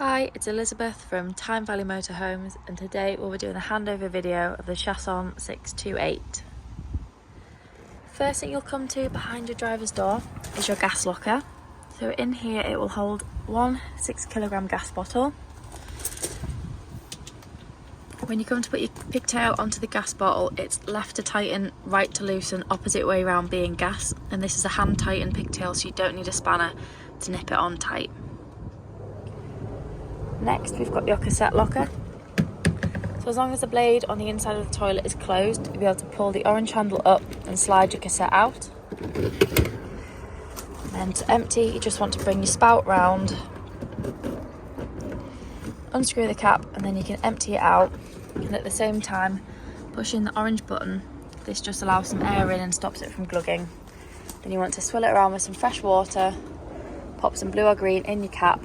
Hi, it's Elizabeth from Tyne Valley Motorhomes, and today we'll be doing a handover video of the Chausson 628. First thing you'll come to behind your driver's door is your gas locker. So in here it will hold one 6kg gas bottle. When you come to put your pigtail onto the gas bottle, it's left to tighten, right to loosen, opposite way around being gas, and this is a hand tighten pigtail, so you don't need a spanner to nip it on tight. Next, we've got your cassette locker. So as long as the blade on the inside of the toilet is closed, you'll be able to pull the orange handle up and slide your cassette out. And then to empty, you just want to bring your spout round, unscrew the cap, and then you can empty it out. And at the same time, pushing the orange button, this just allows some air in and stops it from glugging. Then you want to swill it around with some fresh water, pop some blue or green in your cap,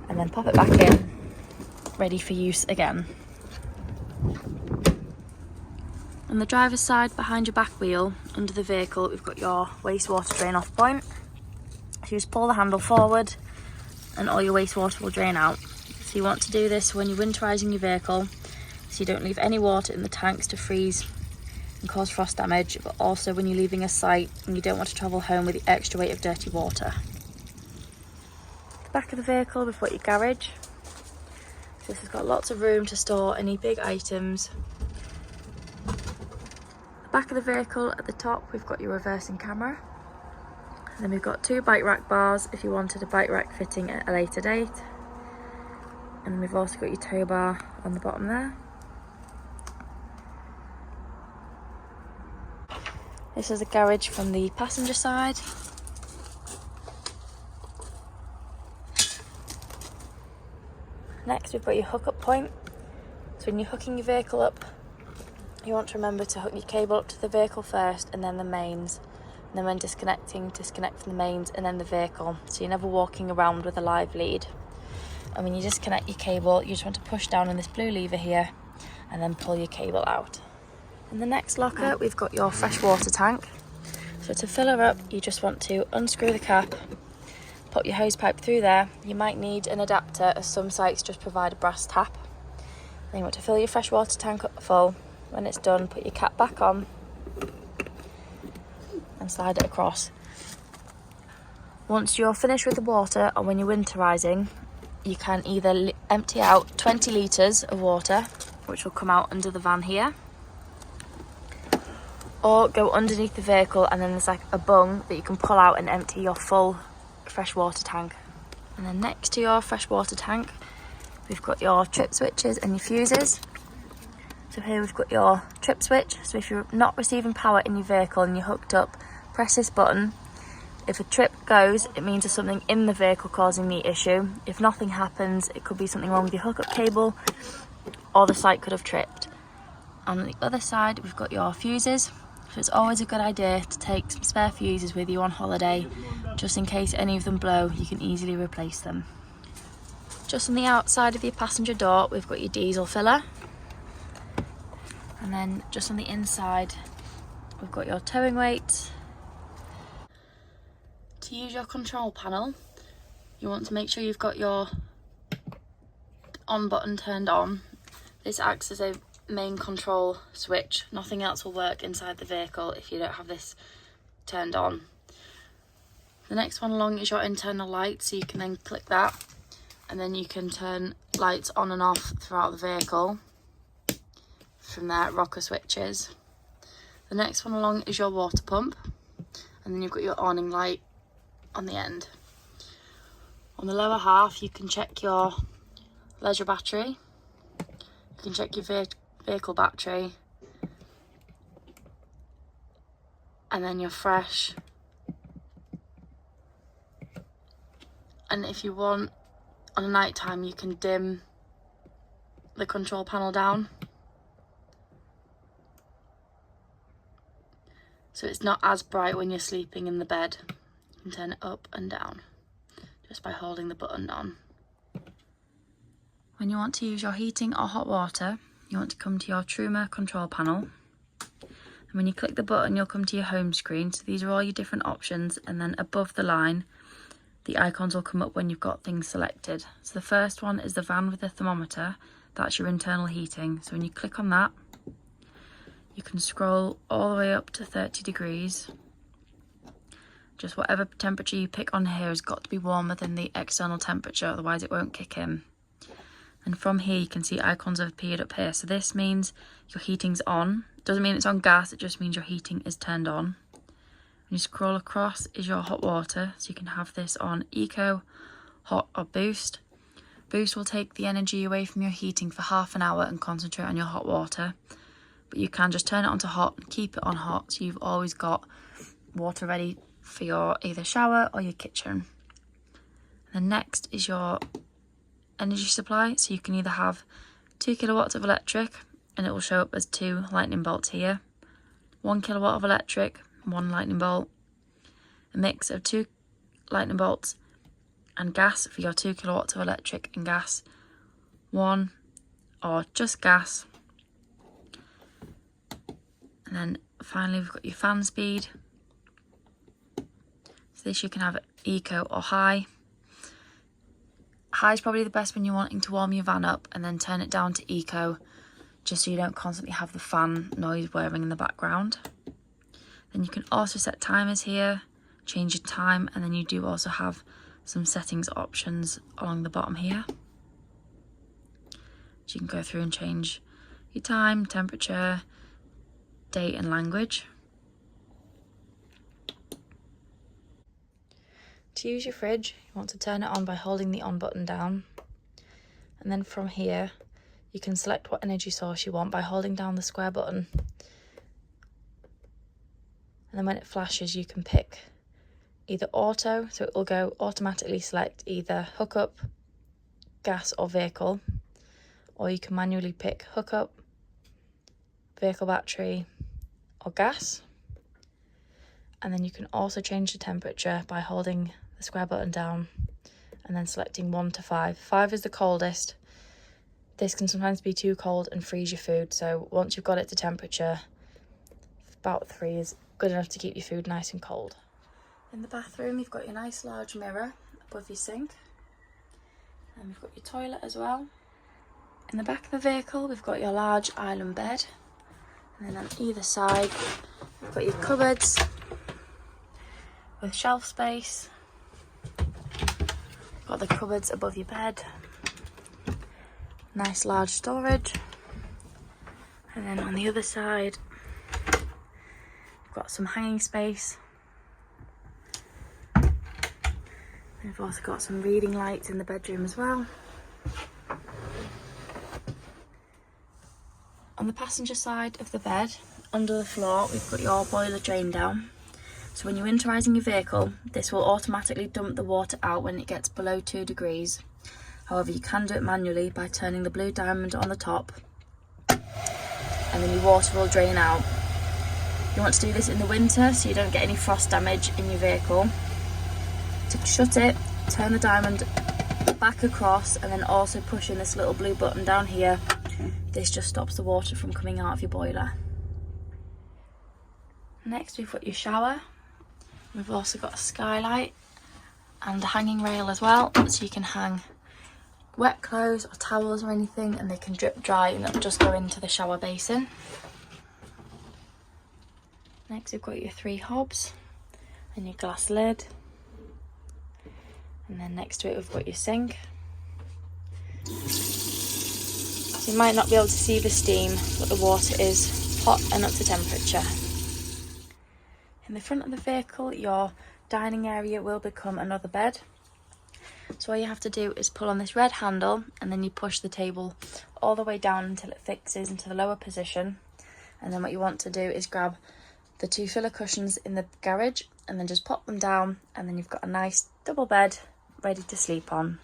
and then pop it back in, ready for use again. On the driver's side, behind your back wheel, under the vehicle, we've got your wastewater drain off point. So you just pull the handle forward and all your wastewater will drain out. So you want to do this when you're winterising your vehicle, so you don't leave any water in the tanks to freeze and cause frost damage, but also when you're leaving a site and you don't want to travel home with the extra weight of dirty water. Back of the vehicle, we've got your garage. So this has got lots of room to store any big items. The back of the vehicle, at the top, we've got your reversing camera. And then we've got two bike rack bars if you wanted a bike rack fitting at a later date. And then we've also got your tow bar on the bottom there. This is a garage from the passenger side. Next, we've got your hookup point. So when you're hooking your vehicle up, you want to remember to hook your cable up to the vehicle first and then the mains. And then when disconnecting, disconnect from the mains and then the vehicle. So you're never walking around with a live lead. And when you disconnect your cable, you just want to push down on this blue lever here and then pull your cable out. In the next locker, we've got your fresh water tank. So to fill her up, you just want to unscrew the cap, put your hose pipe through there. You might need an adapter, as some sites just provide a brass tap. Then you want to fill your fresh water tank up full. When it's done, put your cap back on and slide it across. Once you're finished with the water, or when you're winterising, you can either empty out 20 litres of water, which will come out under the van here, or go underneath the vehicle and then there's like a bung that you can pull out and empty your full freshwater tank. And then next to your freshwater tank, we've got your trip switches and your fuses. So here we've got your trip switch. So if you're not receiving power in your vehicle and you're hooked up, press this button. If a trip goes, it means there's something in the vehicle causing the issue. If nothing happens, it could be something wrong with your hookup cable, or the site could have tripped. On the other side, we've got your fuses. So it's always a good idea to take some spare fuses with you on holiday, just in case any of them blow, you can easily replace them. Just on the outside of your passenger door, we've got your diesel filler. And then just on the inside, we've got your towing weights. To use your control panel, you want to make sure you've got your on button turned on. This acts as a main control switch. Nothing else will work inside the vehicle if you don't have this turned on. The next one along is your internal light, so you can then click that and then you can turn lights on and off throughout the vehicle. From there, rocker switches. The next one along is your water pump, and then you've got your awning light on the end. On the lower half, you can check your leisure battery, you can check your vehicle battery, and then your fresh. And if you want, on a night time, you can dim the control panel down, so it's not as bright when you're sleeping in the bed. You can turn it up and down just by holding the button on. When you want to use your heating or hot water, you want to come to your Truma control panel. And when you click the button, you'll come to your home screen. So these are all your different options, and then above the line, the icons will come up when you've got things selected. So the first one is the van with the thermometer. That's your internal heating. So when you click on that, you can scroll all the way up to 30 degrees. Just whatever temperature you pick on here has got to be warmer than the external temperature, otherwise it won't kick in. And from here you can see icons have appeared up here. So this means your heating's on. Doesn't mean it's on gas, it just means your heating is turned on. When you scroll across is your hot water. So you can have this on eco, hot or boost. Boost will take the energy away from your heating for half an hour and concentrate on your hot water. But you can just turn it onto hot and keep it on hot, so you've always got water ready for your either shower or your kitchen. And then next is your energy supply. So you can either have 2 kilowatts of electric, and it will show up as 2 lightning bolts here. 1 kilowatt of electric, 1 lightning bolt. A mix of 2 lightning bolts and gas for your 2 kilowatts of electric and gas. 1 or just gas. And then finally we've got your fan speed. So this you can have eco or high. High is probably the best when you're wanting to warm your van up, and then turn it down to eco just so you don't constantly have the fan noise whirring in the background. Then you can also set timers here, change your time, and then you do also have some settings options along the bottom here. So you can go through and change your time, temperature, date and language. To use your fridge, you want to turn it on by holding the on button down. And then from here, you can select what energy source you want by holding down the square button. And then when it flashes, you can pick either auto, so it will go automatically select either hookup, gas or vehicle, or you can manually pick hookup, vehicle battery or gas. And then you can also change the temperature by holding the square button down and then selecting 1 to 5. 5 is the coldest. This can sometimes be too cold and freeze your food, so once you've got it to temperature, about 3 is good enough to keep your food nice and cold. In the bathroom, you've got your nice large mirror above your sink, and we've got your toilet as well. In the back of the vehicle, we've got your large island bed, and then on either side, we've got your cupboards with shelf space. Got the cupboards above your bed, nice large storage, and then on the other side we've got some hanging space. And we've also got some reading lights in the bedroom as well. On the passenger side of the bed, under the floor, we've got your boiler drain down. So when you're winterising your vehicle, this will automatically dump the water out when it gets below 2 degrees. However, you can do it manually by turning the blue diamond on the top, and then your water will drain out. You want to do this in the winter so you don't get any frost damage in your vehicle. To shut it, turn the diamond back across and then also push in this little blue button down here. This just stops the water from coming out of your boiler. Next we've got your shower. We've also got a skylight and a hanging rail as well, so you can hang wet clothes or towels or anything and they can drip dry and it'll just go into the shower basin. Next we've got your 3 hobs and your glass lid, and then next to it we've got your sink. So you might not be able to see the steam, but the water is hot and up to temperature. In the front of the vehicle, your dining area will become another bed. So all you have to do is pull on this red handle and then you push the table all the way down until it fixes into the lower position. And then what you want to do is grab the 2 filler cushions in the garage and then just pop them down, and then you've got a nice double bed ready to sleep on.